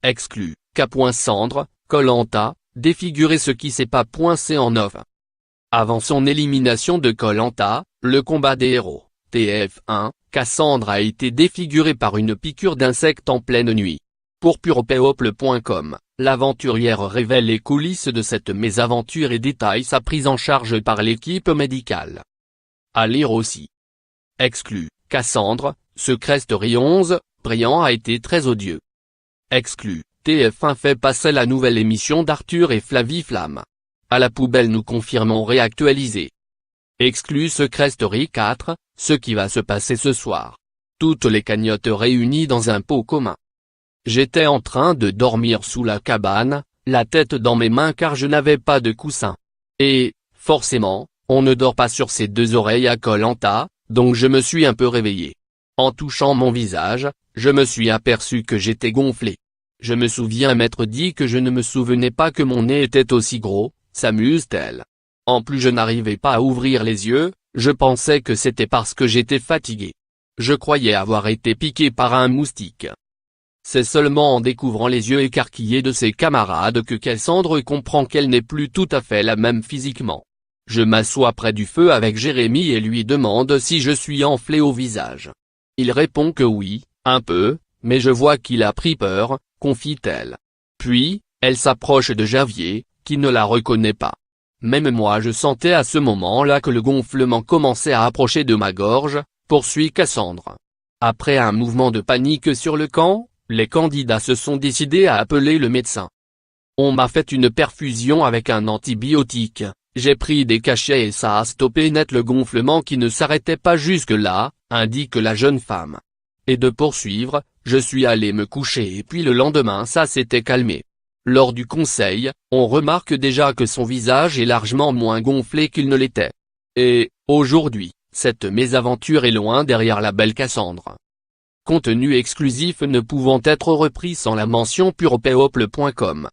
Exclu, K.Cendre, Koh-Lanta, défigurer ce qui s'est pas poincé en off. Avant son élimination de Koh-Lanta, le combat des héros, TF1, Cassandre a été défigurée par une piqûre d'insecte en pleine nuit. Pour purepeople.com, l'aventurière révèle les coulisses de cette mésaventure et détaille sa prise en charge par l'équipe médicale. À lire aussi. Exclu, Cassandre, Secret Story 11, Briand a été très odieux. Exclu, TF1 fait passer la nouvelle émission d'Arthur et Flavie Flamme. À la poubelle nous confirmons réactualisé. Exclu Secret Story 4, ce qui va se passer ce soir. Toutes les cagnottes réunies dans un pot commun. J'étais en train de dormir sous la cabane, la tête dans mes mains car je n'avais pas de coussin. Et, forcément, on ne dort pas sur ses deux oreilles à Koh-Lanta, donc je me suis un peu réveillé. En touchant mon visage, je me suis aperçu que j'étais gonflé. Je me souviens m'être dit que je ne me souvenais pas que mon nez était aussi gros, s'amuse-t-elle. En plus je n'arrivais pas à ouvrir les yeux, je pensais que c'était parce que j'étais fatigué. Je croyais avoir été piqué par un moustique. C'est seulement en découvrant les yeux écarquillés de ses camarades que Cassandre comprend qu'elle n'est plus tout à fait la même physiquement. Je m'assois près du feu avec Jérémy et lui demande si je suis enflé au visage. Il répond que oui, un peu, mais je vois qu'il a pris peur, confie-t-elle. Puis, elle s'approche de Javier, qui ne la reconnaît pas. Même moi je sentais à ce moment-là que le gonflement commençait à approcher de ma gorge, poursuit Cassandre. Après un mouvement de panique sur le camp, les candidats se sont décidés à appeler le médecin. On m'a fait une perfusion avec un antibiotique, j'ai pris des cachets et ça a stoppé net le gonflement qui ne s'arrêtait pas jusque-là, indique la jeune femme. Et de poursuivre, je suis allé me coucher et puis le lendemain ça s'était calmé. Lors du conseil, on remarque déjà que son visage est largement moins gonflé qu'il ne l'était. Et, aujourd'hui, cette mésaventure est loin derrière la belle Cassandre. Contenu exclusif ne pouvant être repris sans la mention purepeople.com.